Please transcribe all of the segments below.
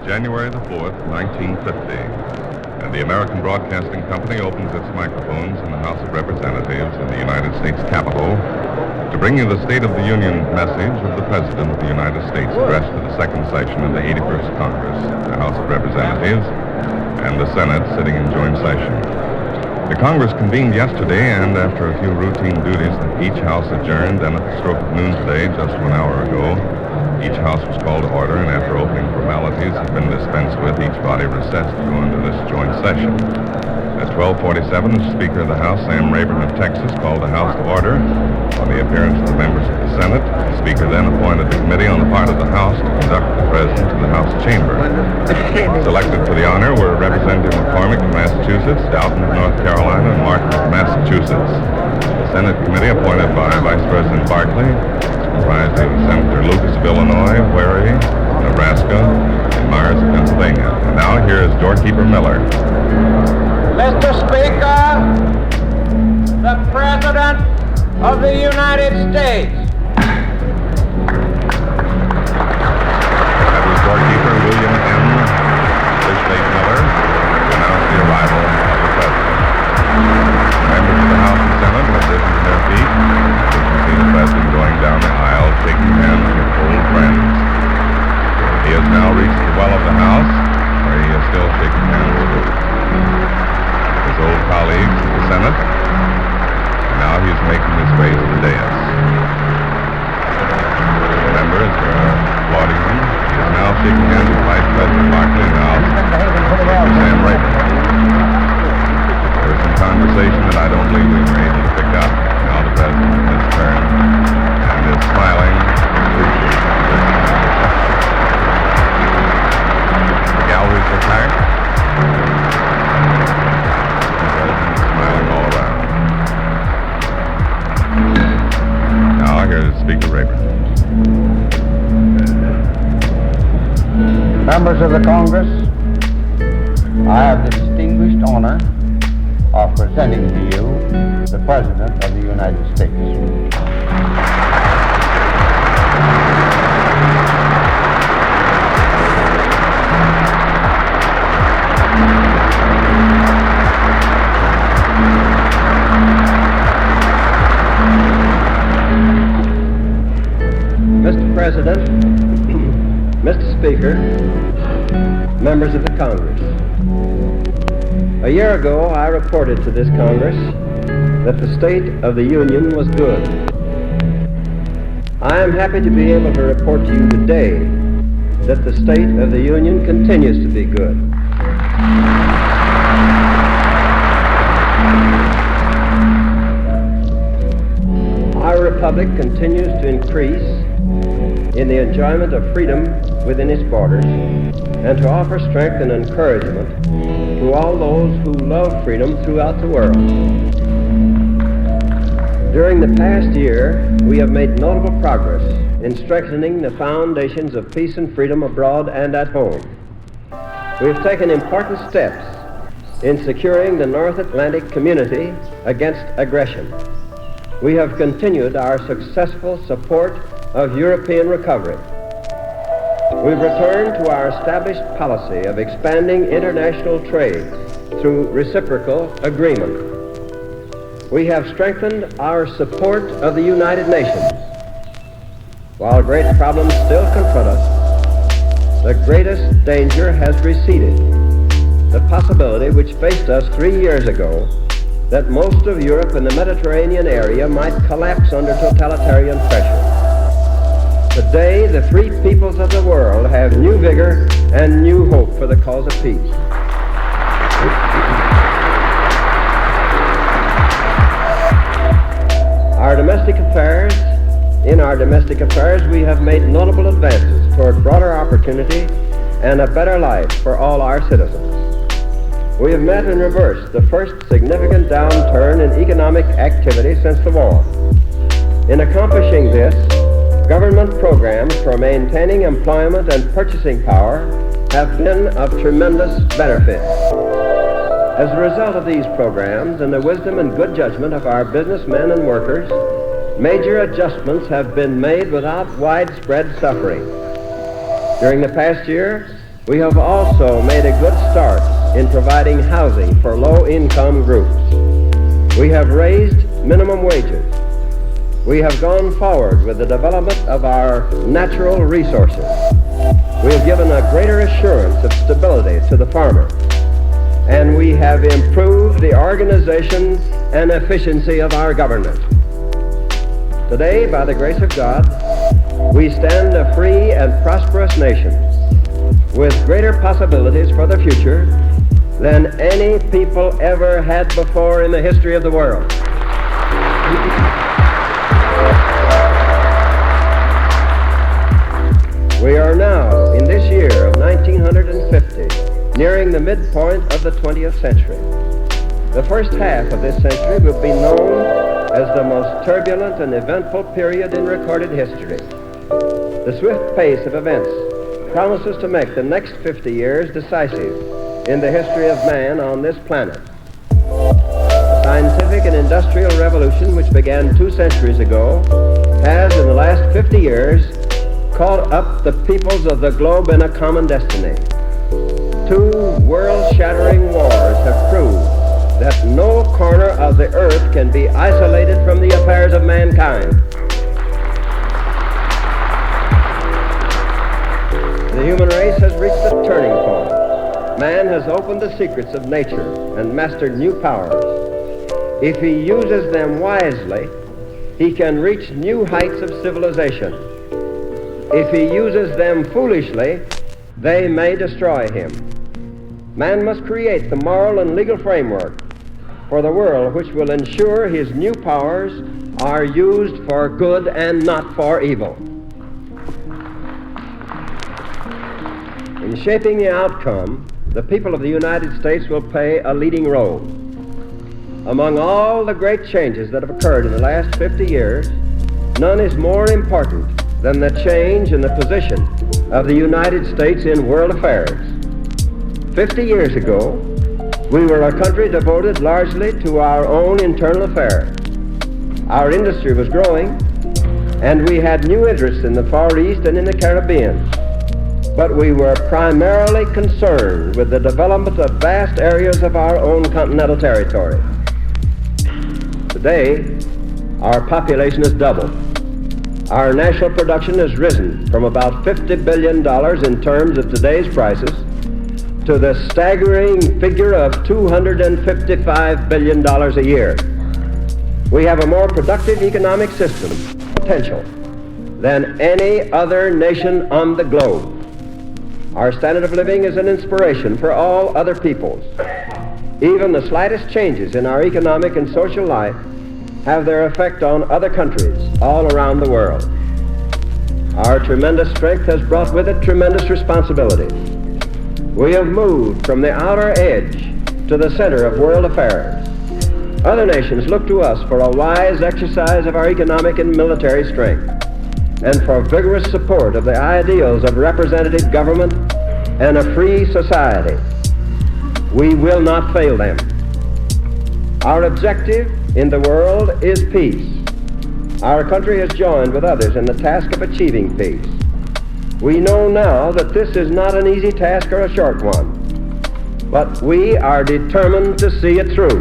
January the 4th, 1950, and the American Broadcasting Company opens its microphones in the House of Representatives in the United States Capitol to bring you the State of the Union message of the President of the United States addressed to the second session of the 81st Congress, the House of Representatives, and the Senate sitting in joint session. The Congress convened yesterday, and after a few routine duties, each House adjourned, and at the stroke of noon today, just 1 hour ago, each House was called to order, and after opening formalities had been dispensed with, each body recessed to go into this joint session. At 12:47, the Speaker of the House, Sam Rayburn of Texas, called the House to order. On the appearance of the members of the Senate, the Speaker then appointed the committee on the part of the House to conduct the President to the House chamber. Selected for the honor were Representative McCormick of Massachusetts, Dalton of North Carolina, and Martin of Massachusetts. The Senate committee appointed by Vice President Barkley comprised of Senator Lucas of Illinois, Wherry, Nebraska, and Myers of Pennsylvania. And now here is Doorkeeper Miller. Mr. Speaker, the President of the United States. That was Doorkeeper William M. Fishley Miller to announce the arrival of the President. Members of the House and Senate have risen to their feet. You can see the President going down the aisle, shaking hands with old friends. He has now reached the well of the House, where he is still shaking hands with his old colleagues of the Senate. And now he is making his way to the dais. Members are applauding him. He is now shaking hands with Vice President Barkley and House, Sam Rayburn. There was some conversation that I don't believe we were able to pick up. Now the President has turned and is smiling. The galleries are packed. The President is smiling all around. Now here's Speaker Rayburn. Members of the Congress, I have the distinguished honor of presenting to you the President of the United States. Mr. President, Mr. Speaker, members of the Congress. A year ago, I reported to this Congress that the State of the Union was good. I am happy to be able to report to you today that the State of the Union continues to be good. Our republic continues to increase in the enjoyment of freedom within its borders and to offer strength and encouragement to all those who love freedom throughout the world. During the past year, we have made notable progress in strengthening the foundations of peace and freedom abroad and at home. We have taken important steps in securing the North Atlantic community against aggression. We have continued our successful support of European recovery. We've returned to our established policy of expanding international trade through reciprocal agreement. We have strengthened our support of the United Nations. While great problems still confront us, the greatest danger has receded. The possibility which faced us 3 years ago that most of Europe and the Mediterranean area might collapse under totalitarian pressure. Today, the free peoples of the world have new vigor and new hope for the cause of peace. In our domestic affairs, we have made notable advances toward broader opportunity and a better life for all our citizens. We have met and reversed the first significant downturn in economic activity since the war. In accomplishing this, government programs for maintaining employment and purchasing power have been of tremendous benefit. As a result of these programs and the wisdom and good judgment of our businessmen and workers, major adjustments have been made without widespread suffering. During the past year, We have also made a good start in providing housing for low-income groups. We have raised minimum wages. We have gone forward with the development of our natural resources. We have given a greater assurance of stability to the farmer. And we have improved the organization and efficiency of our government. Today, by the grace of God, we stand a free and prosperous nation with greater possibilities for the future than any people ever had before in the history of the world. We are now, in this year of 1950, nearing the midpoint of the 20th century. The first half of this century will be known as the most turbulent and eventful period in recorded history. The swift pace of events promises to make the next 50 years decisive in the history of man on this planet. The scientific and industrial revolution, which began 2 centuries ago, has in the last 50 years caught up the peoples of the globe in a common destiny. 2 world-shattering wars have proved that no corner of the earth can be isolated from the affairs of mankind. The human race has reached a turning point. Man has opened the secrets of nature and mastered new powers. If he uses them wisely, he can reach new heights of civilization. If he uses them foolishly, they may destroy him. Man must create the moral and legal framework for the world which will ensure his new powers are used for good and not for evil. In shaping the outcome, the people of the United States will play a leading role. Among all the great changes that have occurred in the last 50 years, none is more important than the change in the position of the United States in world affairs. 50 years ago, we were a country devoted largely to our own internal affairs. Our industry was growing, and we had new interests in the Far East and in the Caribbean. But we were primarily concerned with the development of vast areas of our own continental territory. Today, our population has doubled. Our national production has risen from about $50 billion in terms of today's prices to the staggering figure of $255 billion a year. We have a more productive economic system potential than any other nation on the globe. Our standard of living is an inspiration for all other peoples. Even the slightest changes in our economic and social life have their effect on other countries all around the world. Our tremendous strength has brought with it tremendous responsibility. We have moved from the outer edge to the center of world affairs. Other nations look to us for a wise exercise of our economic and military strength, and for vigorous support of the ideals of representative government and a free society. We will not fail them. Our objective in the world is peace. Our country has joined with others in the task of achieving peace. We know now that this is not an easy task or a short one, but we are determined to see it through.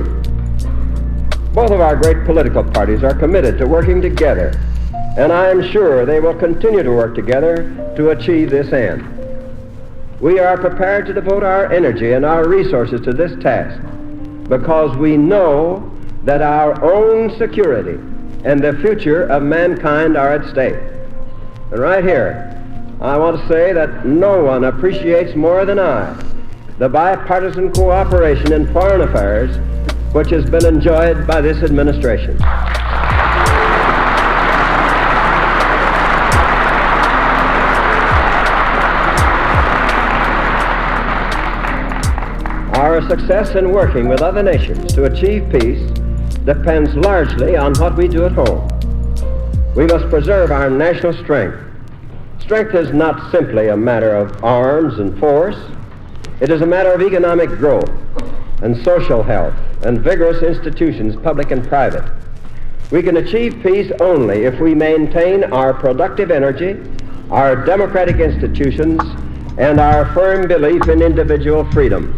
Both of our great political parties are committed to working together, and I am sure they will continue to work together to achieve this end. We are prepared to devote our energy and our resources to this task because we know that our own security and the future of mankind are at stake. And right here, I want to say that no one appreciates more than I the bipartisan cooperation in foreign affairs which has been enjoyed by this administration. Our success in working with other nations to achieve peace depends largely on what we do at home. We must preserve our national strength. Strength is not simply a matter of arms and force. It is a matter of economic growth and social health and vigorous institutions, public and private. We can achieve peace only if we maintain our productive energy, our democratic institutions, and our firm belief in individual freedom.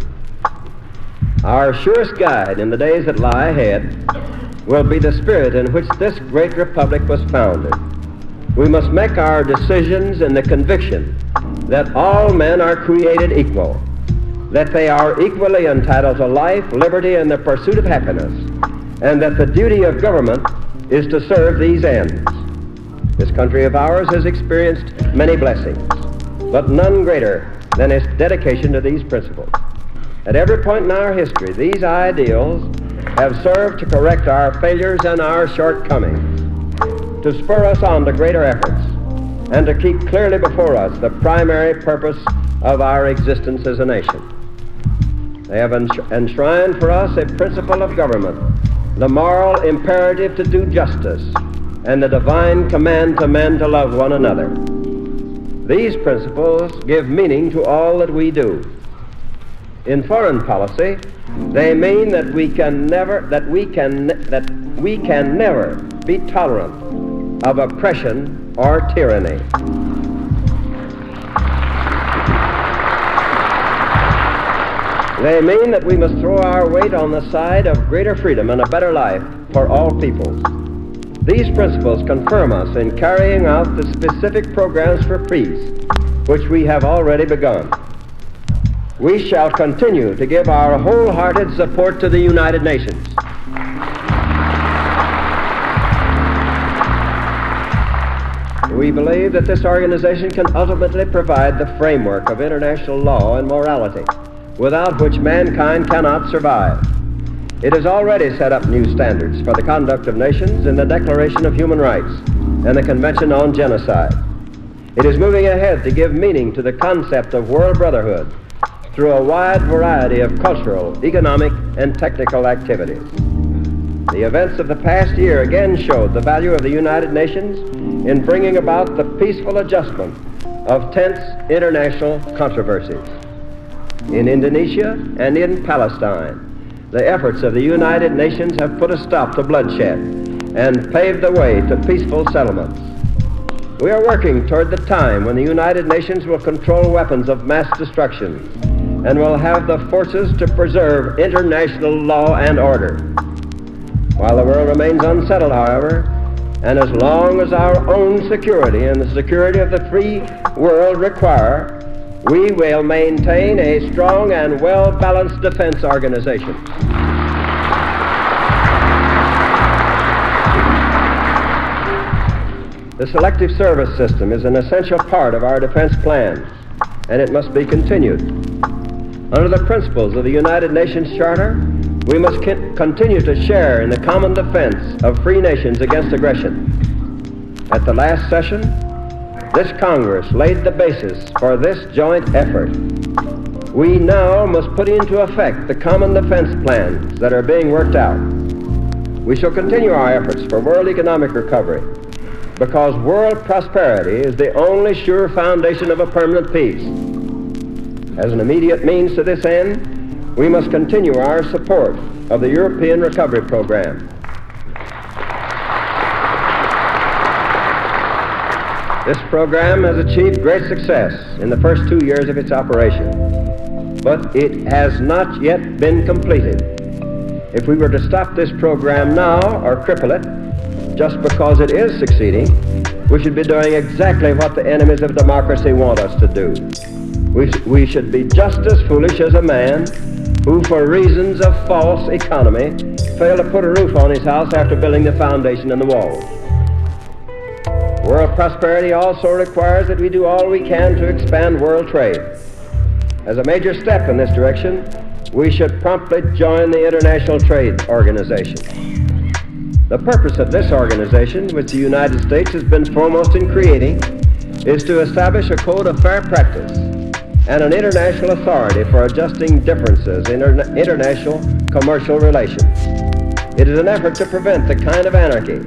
Our surest guide in the days that lie ahead will be the spirit in which this great republic was founded. We must make our decisions in the conviction that all men are created equal, that they are equally entitled to life, liberty, and the pursuit of happiness, and that the duty of government is to serve these ends. This country of ours has experienced many blessings, but none greater than its dedication to these principles. At every point in our history, these ideals have served to correct our failures and our shortcomings, to spur us on to greater efforts, and to keep clearly before us the primary purpose of our existence as a nation. They have enshrined for us a principle of government, the moral imperative to do justice, and the divine command to men to love one another. These principles give meaning to all that we do. In foreign policy, they mean that we can never be tolerant of oppression or tyranny. They mean that we must throw our weight on the side of greater freedom and a better life for all peoples. These principles confirm us in carrying out the specific programs for peace which we have already begun. We shall continue to give our wholehearted support to the United Nations. We believe that this organization can ultimately provide the framework of international law and morality, without which mankind cannot survive. It has already set up new standards for the conduct of nations in the Declaration of Human Rights and the Convention on Genocide. It is moving ahead to give meaning to the concept of world brotherhood through a wide variety of cultural, economic, and technical activities. The events of the past year again showed the value of the United Nations in bringing about the peaceful adjustment of tense international controversies. In Indonesia and in Palestine, the efforts of the United Nations have put a stop to bloodshed and paved the way to peaceful settlements. We are working toward the time when the United Nations will control weapons of mass destruction and will have the forces to preserve international law and order. While the world remains unsettled, however, and as long as our own security and the security of the free world require, we will maintain a strong and well-balanced defense organization. The selective service system is an essential part of our defense plans, and it must be continued. Under the principles of the United Nations Charter, we must continue to share in the common defense of free nations against aggression. At the last session, this Congress laid the basis for this joint effort. We now must put into effect the common defense plans that are being worked out. We shall continue our efforts for world economic recovery, because world prosperity is the only sure foundation of a permanent peace. As an immediate means to this end, we must continue our support of the European Recovery Program. This program has achieved great success in the first 2 years of its operation, but it has not yet been completed. If we were to stop this program now or cripple it, just because it is succeeding, we should be doing exactly what the enemies of democracy want us to do. We should be just as foolish as a man who, for reasons of false economy, failed to put a roof on his house after building the foundation and the walls. World prosperity also requires that we do all we can to expand world trade. As a major step in this direction, we should promptly join the International Trade Organization. The purpose of this organization, which the United States has been foremost in creating, is to establish a code of fair practice and an international authority for adjusting differences in international commercial relations. It is an effort to prevent the kind of anarchy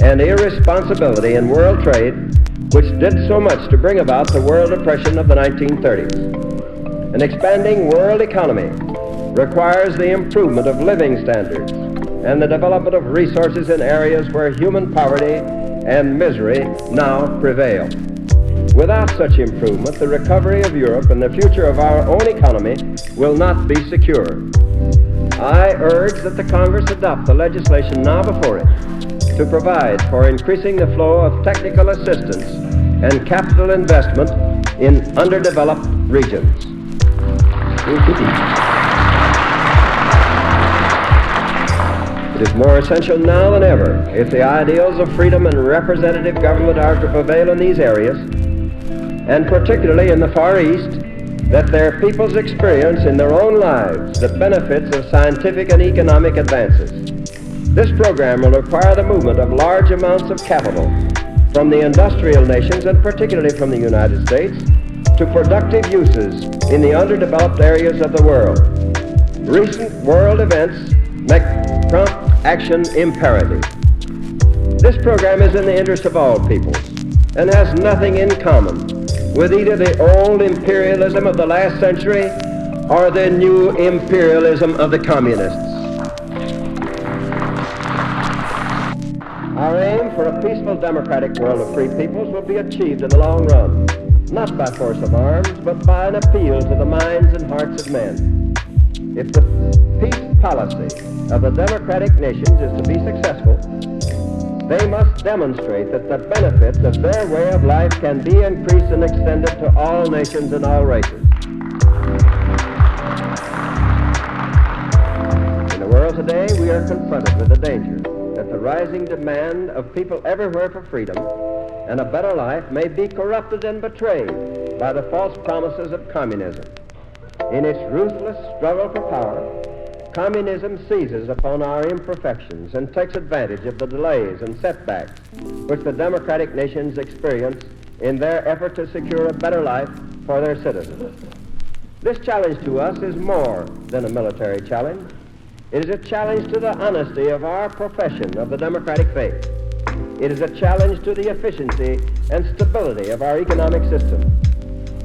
and irresponsibility in world trade which did so much to bring about the world depression of the 1930s. An expanding world economy requires the improvement of living standards and the development of resources in areas where human poverty and misery now prevail. Without such improvement, the recovery of Europe and the future of our own economy will not be secure. I urge that the Congress adopt the legislation now before it to provide for increasing the flow of technical assistance and capital investment in underdeveloped regions. It is more essential now than ever, if the ideals of freedom and representative government are to prevail in these areas, and particularly in the Far East, that their peoples experience in their own lives the benefits of scientific and economic advances. This program will require the movement of large amounts of capital from the industrial nations, and particularly from the United States, to productive uses in the underdeveloped areas of the world. Recent world events make prompt action imperative. This program is in the interest of all peoples and has nothing in common with either the old imperialism of the last century or the new imperialism of the communists. Our aim for a peaceful democratic world of free peoples will be achieved in the long run, not by force of arms, but by an appeal to the minds and hearts of men. If the peace policy of the democratic nations is to be successful, they must demonstrate that the benefits of their way of life can be increased and extended to all nations and all races. In the world today, we are confronted with the danger that the rising demand of people everywhere for freedom and a better life may be corrupted and betrayed by the false promises of communism. In its ruthless struggle for power, communism seizes upon our imperfections and takes advantage of the delays and setbacks which the democratic nations experience in their effort to secure a better life for their citizens. This challenge to us is more than a military challenge. It is a challenge to the honesty of our profession of the democratic faith. It is a challenge to the efficiency and stability of our economic system.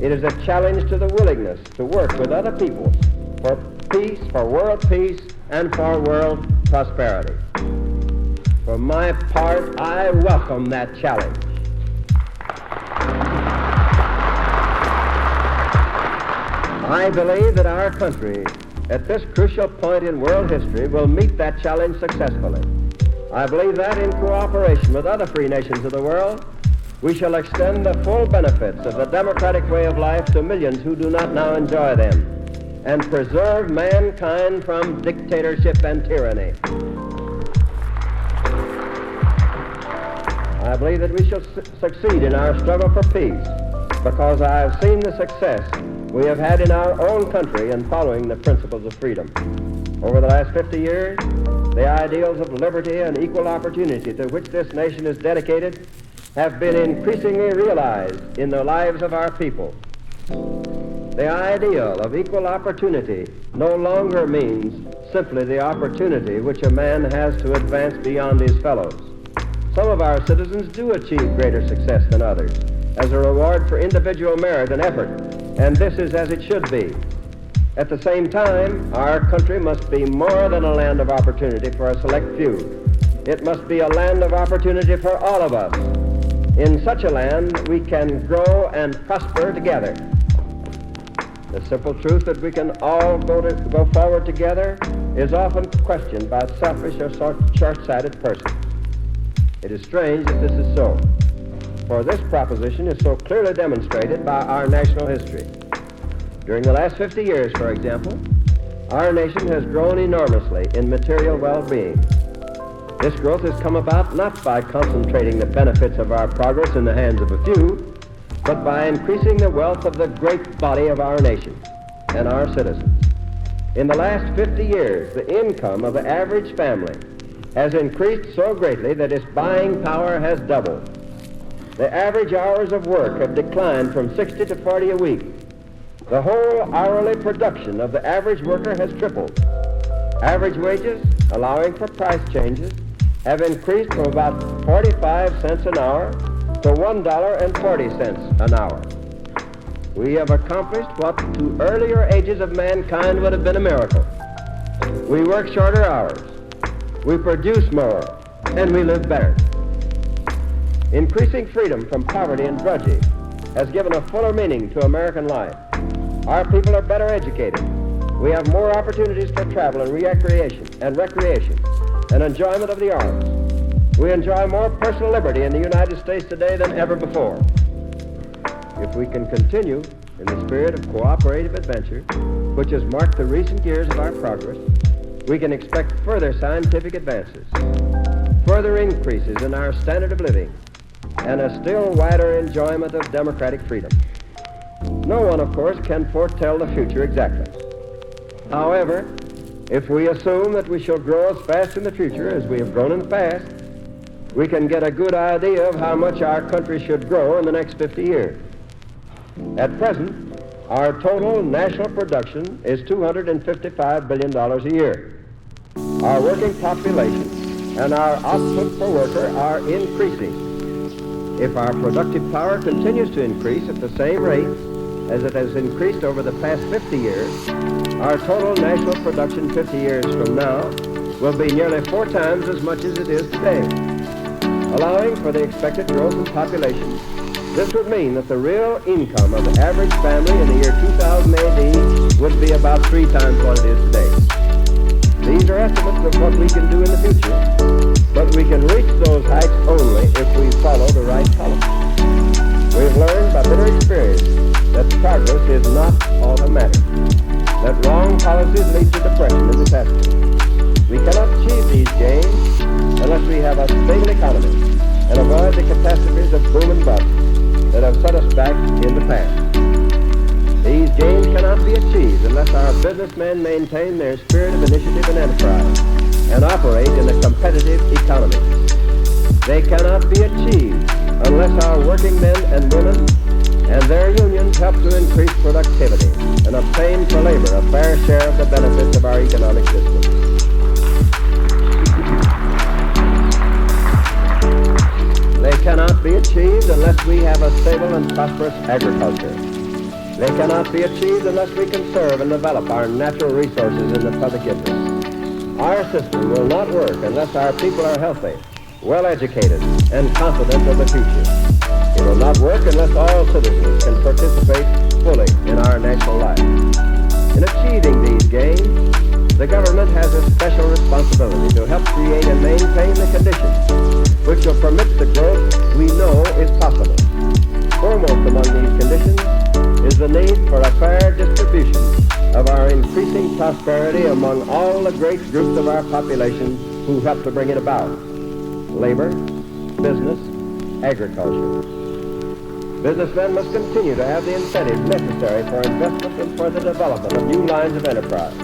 It is a challenge to the willingness to work with other peoples for peace, for world peace, and for world prosperity. For my part, I welcome that challenge. I believe that our country, at this crucial point in world history, will meet that challenge successfully. I believe that in cooperation with other free nations of the world, we shall extend the full benefits of the democratic way of life to millions who do not now enjoy them, and preserve mankind from dictatorship and tyranny. I believe that we shall succeed in our struggle for peace, because I have seen the success we have had in our own country in following the principles of freedom. Over the last 50 years, the ideals of liberty and equal opportunity to which this nation is dedicated have been increasingly realized in the lives of our people. The ideal of equal opportunity no longer means simply the opportunity which a man has to advance beyond his fellows. Some of our citizens do achieve greater success than others as a reward for individual merit and effort, and this is as it should be. At the same time, our country must be more than a land of opportunity for a select few. It must be a land of opportunity for all of us. In such a land, we can grow and prosper together. The simple truth that we can all go forward together is often questioned by selfish or short-sighted persons. It is strange that this is so, for this proposition is so clearly demonstrated by our national history. During the last 50 years, for example, our nation has grown enormously in material well-being. This growth has come about not by concentrating the benefits of our progress in the hands of a few, but by increasing the wealth of the great body of our nation and our citizens. In the last 50 years, the income of the average family has increased so greatly that its buying power has doubled. The average hours of work have declined from 60 to 40 a week. The whole hourly production of the average worker has tripled. Average wages, allowing for price changes, have increased from about 45 cents an hour to $1.40 an hour. We have accomplished what to earlier ages of mankind would have been a miracle. We work shorter hours, we produce more, and we live better. Increasing freedom from poverty and drudgery has given a fuller meaning to American life. Our people are better educated. We have more opportunities for travel and recreation and enjoyment of the arts. We enjoy more personal liberty in the United States today than ever before. If we can continue in the spirit of cooperative adventure, which has marked the recent years of our progress, we can expect further scientific advances, further increases in our standard of living, and a still wider enjoyment of democratic freedom. No one, of course, can foretell the future exactly. However, if we assume that we shall grow as fast in the future as we have grown in the past, we can get a good idea of how much our country should grow in the next 50 years. At present, our total national production is $255 billion a year. Our working population and our output per worker are increasing. If our productive power continues to increase at the same rate as it has increased over the past 50 years, our total national production 50 years from now will be nearly 4 times as much as it is today. Allowing for the expected growth in population, this would mean that the real income of the average family in the year 2000 AD would be about 3 times what it is today. These are estimates of what we can do in the future, but we can reach those heights only if we follow the right policy. We've learned by bitter experience that progress is not all that matters, that wrong policies lead to depression and disaster. We cannot achieve these gains unless we have a stable economy and avoid the catastrophes of boom and bust that have set us back in the past. These gains cannot be achieved unless our businessmen maintain their spirit of initiative and enterprise and operate in a competitive economy. They cannot be achieved unless our working men and women and their unions help to increase productivity and obtain for labor a fair share of the benefits of our economic system. They cannot be achieved unless we have a stable and prosperous agriculture. They cannot be achieved unless we conserve and develop our natural resources in the public interest. Our system will not work unless our people are healthy, well-educated, and confident of the future. It will not work unless all citizens can participate fully in our national life. In achieving these gains, the government has a special responsibility to help create and maintain the conditions which will permit the growth we know is possible. Foremost among these conditions is the need for a fair distribution of our increasing prosperity among all the great groups of our population who help to bring it about: labor, business, agriculture. Businessmen must continue to have the incentives necessary for investment and for the development of new lines of enterprise.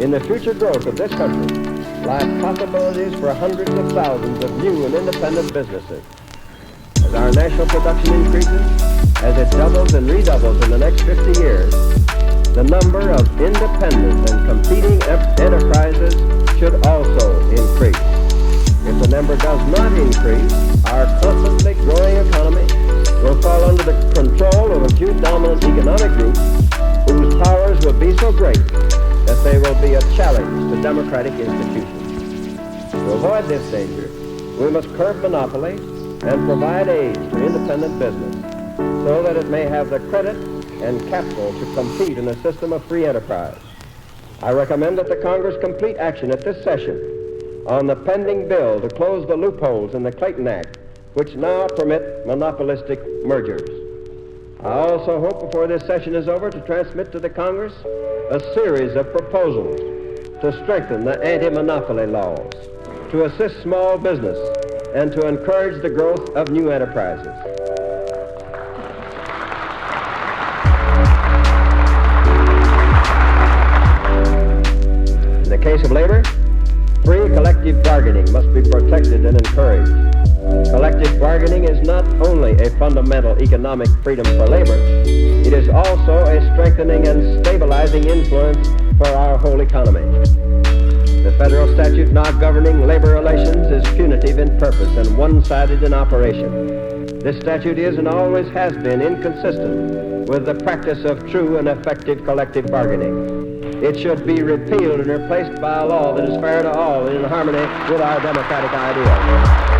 In the future growth of this country lie possibilities for hundreds of thousands of new and independent businesses. As our national production increases, as it doubles and redoubles in the next 50 years, the number of independent and competing enterprises should also increase. If the number does not increase, our constantly growing economy will fall under the control of a few dominant economic groups whose powers will be so great that they will be a challenge to democratic institutions. To avoid this danger, we must curb monopoly and provide aid to independent business so that it may have the credit and capital to compete in a system of free enterprise. I recommend that the Congress complete action at this session on the pending bill to close the loopholes in the Clayton Act, which now permit monopolistic mergers. I also hope before this session is over to transmit to the Congress a series of proposals to strengthen the anti-monopoly laws, to assist small business, and to encourage the growth of new enterprises. In the case of labor, free collective bargaining must be protected and encouraged. Collective bargaining is not only a fundamental economic freedom for labor, it is also a strengthening and stabilizing influence for our whole economy. The federal statute now governing labor relations is punitive in purpose and one-sided in operation. This statute is and always has been inconsistent with the practice of true and effective collective bargaining. It should be repealed and replaced by a law that is fair to all and in harmony with our democratic ideals.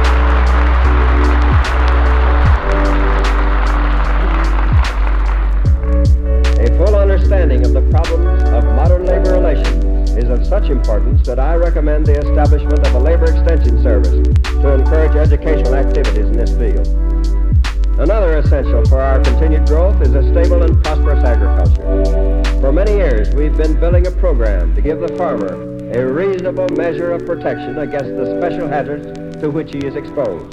understanding of the problems of modern labor relations is of such importance that I recommend the establishment of a labor extension service to encourage educational activities in this field. Another essential for our continued growth is a stable and prosperous agriculture. For many years, we've been building a program to give the farmer a reasonable measure of protection against the special hazards to which he is exposed.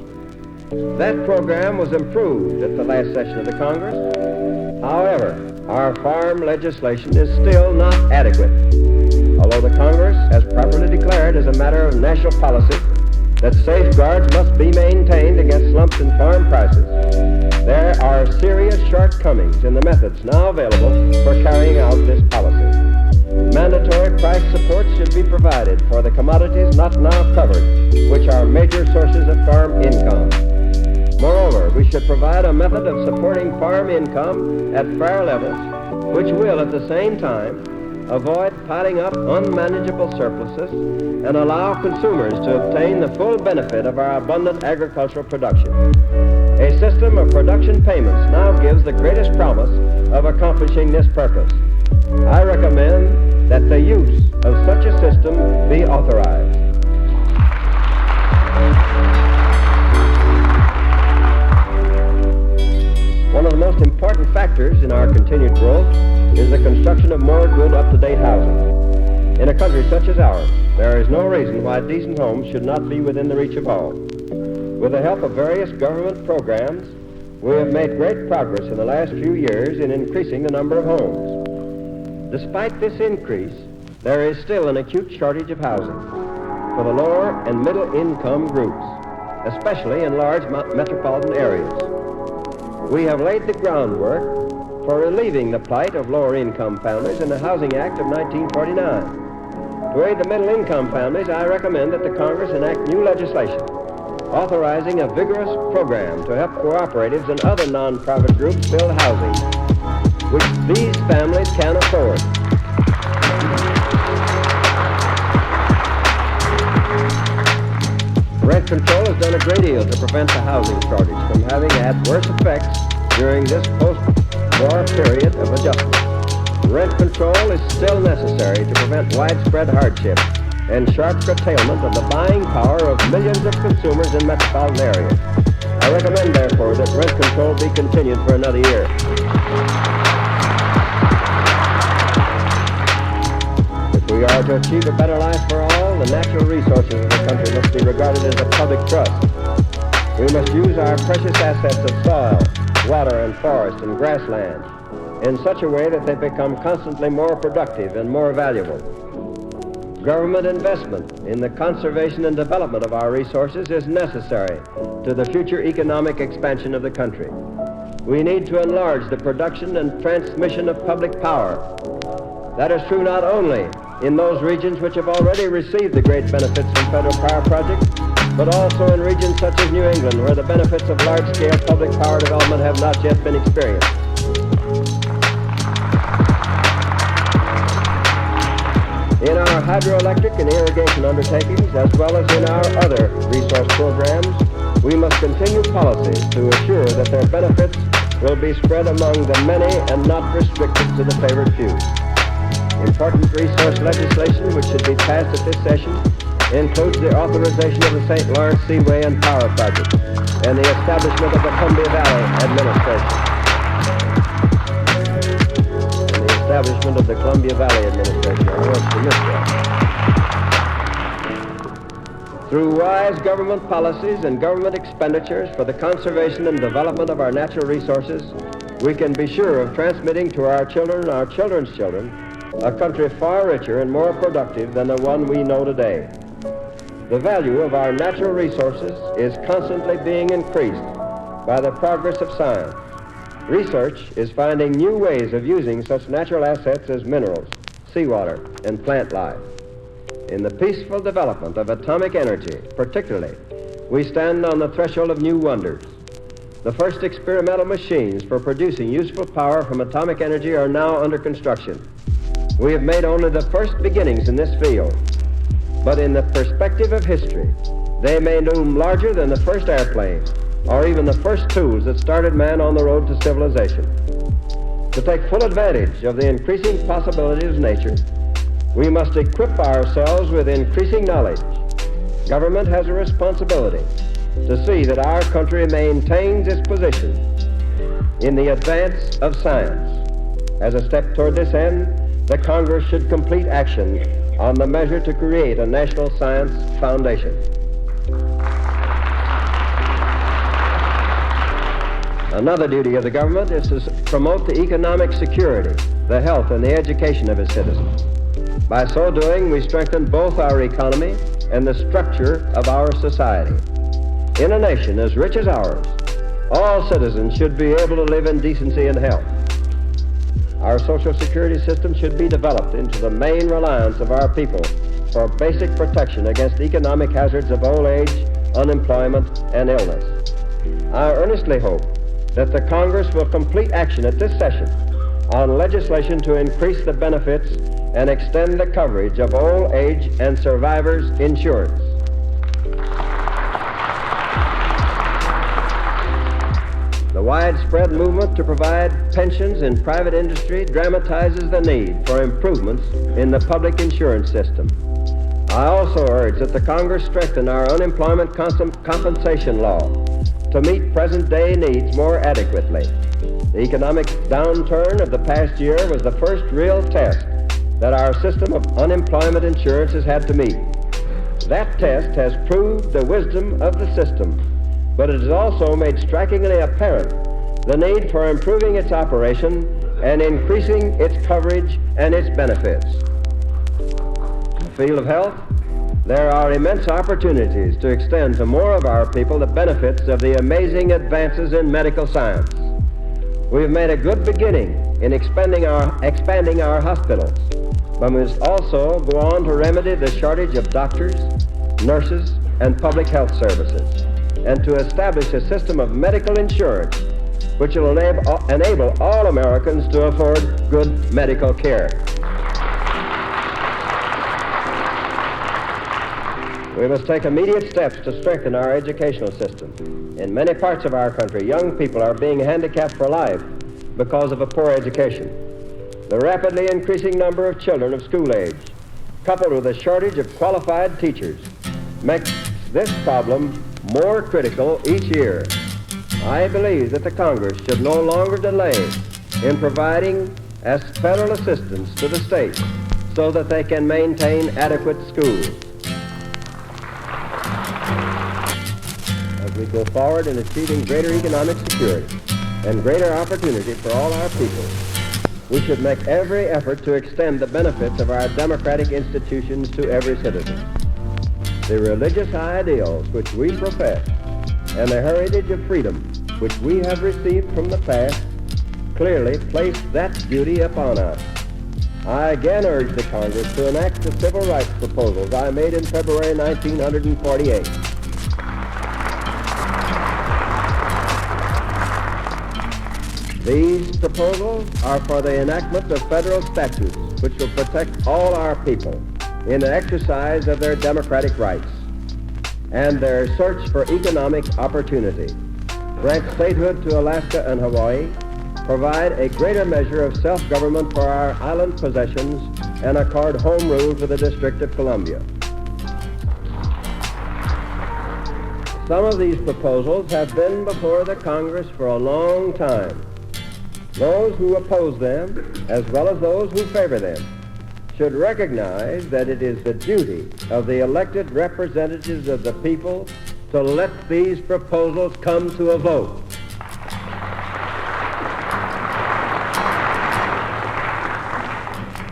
That program was improved at the last session of the Congress. However, our farm legislation is still not adequate. Although the Congress has properly declared as a matter of national policy that safeguards must be maintained against slumps in farm prices, there are serious shortcomings in the methods now available for carrying out this policy. Mandatory price support should be provided for the commodities not now covered, which are major sources of farm income. Moreover, we should provide a method of supporting farm income at fair levels, which will at the same time avoid piling up unmanageable surpluses and allow consumers to obtain the full benefit of our abundant agricultural production. A system of production payments now gives the greatest promise of accomplishing this purpose. I recommend that the use of such a system be authorized. One of the most important factors in our continued growth is the construction of more good, up-to-date housing. In a country such as ours, there is no reason why decent homes should not be within the reach of all. With the help of various government programs, we have made great progress in the last few years in increasing the number of homes. Despite this increase, there is still an acute shortage of housing for the lower and middle income groups, especially in large metropolitan areas. We have laid the groundwork for relieving the plight of lower income families in the Housing Act of 1949. To aid the middle income families, I recommend that the Congress enact new legislation authorizing a vigorous program to help cooperatives and other non-profit groups build housing, which these families can afford. Rent control has done a great deal to prevent the housing shortage from having adverse effects during this post-war period of adjustment. Rent control is still necessary to prevent widespread hardship and sharp curtailment of the buying power of millions of consumers in metropolitan areas. I recommend, therefore, that rent control be continued for another year. If we are to achieve a better life for all, the natural resources of the country must be regarded as a public trust. We must use our precious assets of soil, water and forest and grassland in such a way that they become constantly more productive and more valuable. Government investment in the conservation and development of our resources is necessary to the future economic expansion of the country. We need to enlarge the production and transmission of public power. That is true not only in those regions which have already received the great benefits from federal power projects, but also in regions such as New England, where the benefits of large-scale public power development have not yet been experienced. In our hydroelectric and irrigation undertakings, as well as in our other resource programs, we must continue policies to assure that their benefits will be spread among the many and not restricted to the favored few. Important resource legislation which should be passed at this session includes the authorization of the St. Lawrence Seaway and Power Project and the establishment of the Columbia Valley Administration. Establishment of the Columbia Valley Administration. I want to miss that. Through wise government policies and government expenditures for the conservation and development of our natural resources, we can be sure of transmitting to our children and our children's children a country far richer and more productive than the one we know today. The value of our natural resources is constantly being increased by the progress of science. Research is finding new ways of using such natural assets as minerals, seawater, and plant life. In the peaceful development of atomic energy, particularly, we stand on the threshold of new wonders. The first experimental machines for producing useful power from atomic energy are now under construction. We have made only the first beginnings in this field, but in the perspective of history, they may loom larger than the first airplane, or even the first tools that started man on the road to civilization. To take full advantage of the increasing possibilities of nature, we must equip ourselves with increasing knowledge. Government has a responsibility to see that our country maintains its position in the advance of science. As a step toward this end, the Congress should complete action on the measure to create a National Science Foundation. Another duty of the government is to promote the economic security, the health, and the education of its citizens. By so doing, we strengthen both our economy and the structure of our society. In a nation as rich as ours, all citizens should be able to live in decency and health. Our Social Security system should be developed into the main reliance of our people for basic protection against economic hazards of old age, unemployment, and illness. I earnestly hope that the Congress will complete action at this session on legislation to increase the benefits and extend the coverage of old age and survivors insurance. The widespread movement to provide pensions in private industry dramatizes the need for improvements in the public insurance system. I also urge that the Congress strengthen our unemployment compensation law to meet present-day needs more adequately. The economic downturn of the past year was the first real test that our system of unemployment insurance has had to meet. That test has proved the wisdom of the system, but it has also made strikingly apparent the need for improving its operation and increasing its coverage and its benefits. In the field of health, there are immense opportunities to extend to more of our people the benefits of the amazing advances in medical science. We have made a good beginning in expanding our hospitals, but we must also go on to remedy the shortage of doctors, nurses, and public health services, and to establish a system of medical insurance which will enable all Americans to afford good medical care. We must take immediate steps to strengthen our educational system. In many parts of our country, young people are being handicapped for life because of a poor education. The rapidly increasing number of children of school age, coupled with a shortage of qualified teachers, makes this problem more critical each year. I believe that the Congress should no longer delay in providing federal assistance to the states so that they can maintain adequate schools. As we go forward in achieving greater economic security and greater opportunity for all our people, we should make every effort to extend the benefits of our democratic institutions to every citizen. The religious ideals which we profess and the heritage of freedom which we have received from the past clearly place that duty upon us. I again urge the Congress to enact the civil rights proposals I made in February 1948. These proposals are for the enactment of federal statutes which will protect all our people in the exercise of their democratic rights and their search for economic opportunity, grant statehood to Alaska and Hawaii, provide a greater measure of self-government for our island possessions, and accord home rule to the District of Columbia. Some of these proposals have been before the Congress for a long time. Those who oppose them, as well as those who favor them, should recognize that it is the duty of the elected representatives of the people to let these proposals come to a vote.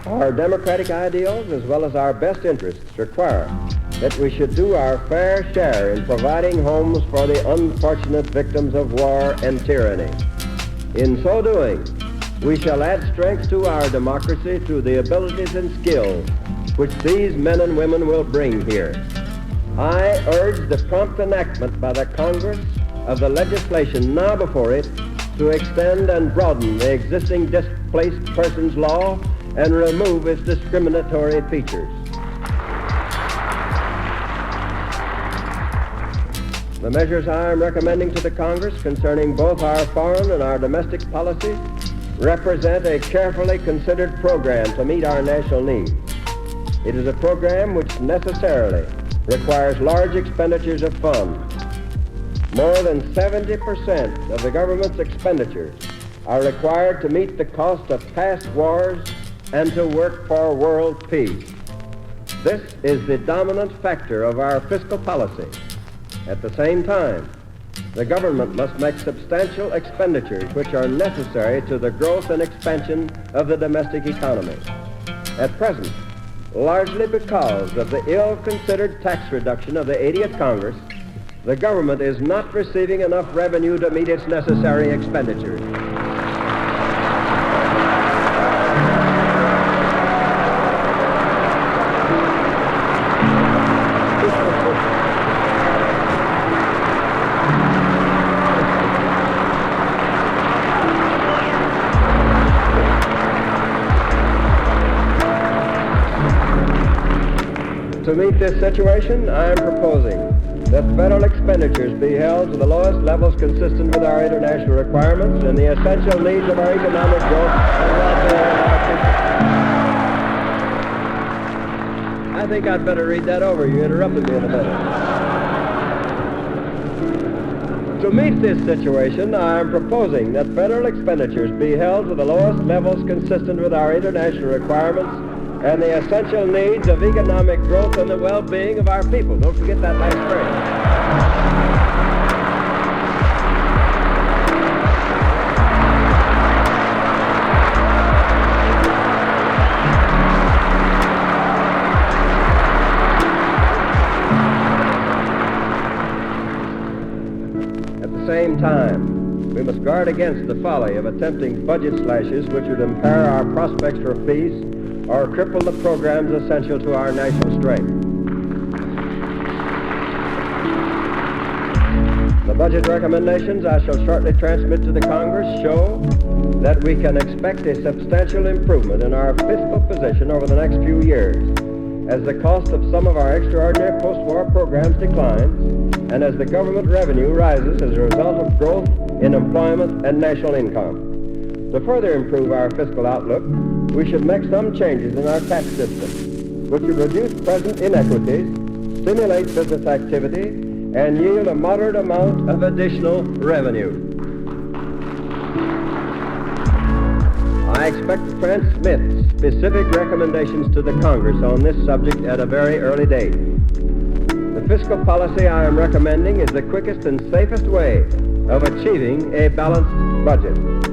Our democratic ideals, as well as our best interests, require that we should do our fair share in providing homes for the unfortunate victims of war and tyranny. In so doing, we shall add strength to our democracy through the abilities and skills which these men and women will bring here. I urge the prompt enactment by the Congress of the legislation now before it to extend and broaden the existing displaced persons law and remove its discriminatory features. The measures I am recommending to the Congress concerning both our foreign and our domestic policy represent a carefully considered program to meet our national needs. It is a program which necessarily requires large expenditures of funds. More than 70% of the government's expenditures are required to meet the cost of past wars and to work for world peace. This is the dominant factor of our fiscal policy. At the same time, the government must make substantial expenditures which are necessary to the growth and expansion of the domestic economy. At present, largely because of the ill-considered tax reduction of the 80th Congress, the government is not receiving enough revenue to meet its necessary expenditures. To meet this situation, I am proposing that federal expenditures be held to the lowest levels consistent with our international requirements and the essential needs of our economic growth and welfare of our people. I think I'd better read that over. You interrupted me in a minute. To meet this situation, I am proposing that federal expenditures be held to the lowest levels consistent with our international requirements and the essential needs of economic growth and the well-being of our people. Don't forget that last phrase. At the same time, we must guard against the folly of attempting budget slashes which would impair our prospects for peace or cripple the programs essential to our national strength. The budget recommendations I shall shortly transmit to the Congress show that we can expect a substantial improvement in our fiscal position over the next few years as the cost of some of our extraordinary post-war programs declines and as the government revenue rises as a result of growth in employment and national income. To further improve our fiscal outlook, we should make some changes in our tax system, which would reduce present inequities, stimulate business activity, and yield a moderate amount of additional revenue. I expect to transmit specific recommendations to the Congress on this subject at a very early date. The fiscal policy I am recommending is the quickest and safest way of achieving a balanced budget.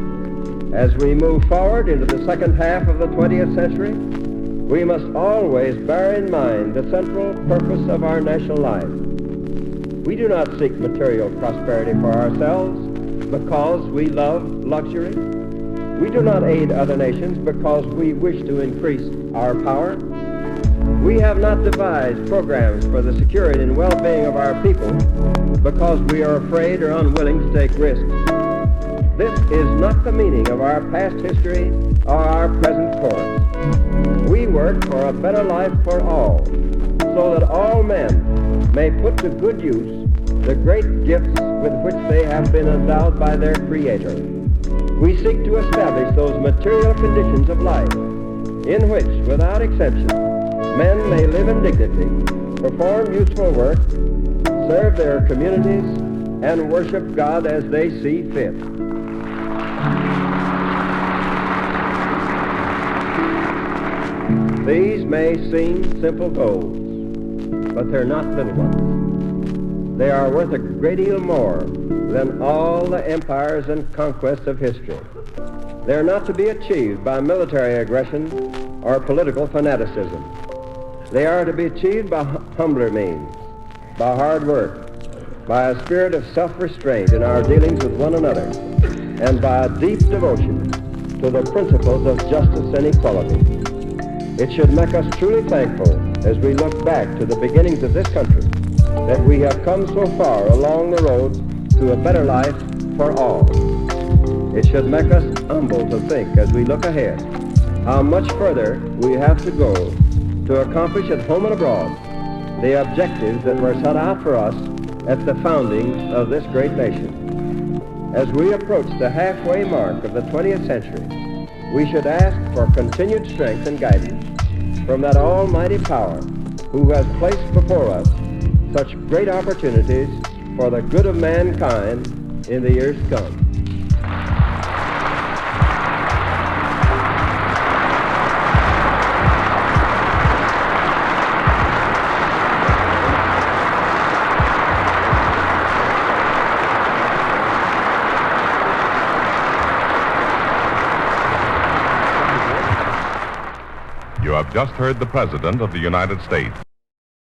As we move forward into the second half of the 20th century, we must always bear in mind the central purpose of our national life. We do not seek material prosperity for ourselves because we love luxury. We do not aid other nations because we wish to increase our power. We have not devised programs for the security and well-being of our people because we are afraid or unwilling to take risks. This is not the meaning of our past history or our present course. We work for a better life for all, so that all men may put to good use the great gifts with which they have been endowed by their Creator. We seek to establish those material conditions of life in which, without exception, men may live in dignity, perform useful work, serve their communities, and worship God as they see fit. These may seem simple goals, but they're not little ones. They are worth a great deal more than all the empires and conquests of history. They're not to be achieved by military aggression or political fanaticism. They are to be achieved by humbler means, by hard work, by a spirit of self-restraint in our dealings with one another, and by a deep devotion to the principles of justice and equality. It should make us truly thankful as we look back to the beginnings of this country that we have come so far along the road to a better life for all. It should make us humble to think as we look ahead how much further we have to go to accomplish at home and abroad the objectives that were set out for us at the founding of this great nation. As we approach the halfway mark of the 20th century, we should ask for continued strength and guidance from that almighty power who has placed before us such great opportunities for the good of mankind in the years to come. You have just heard the President of the United States.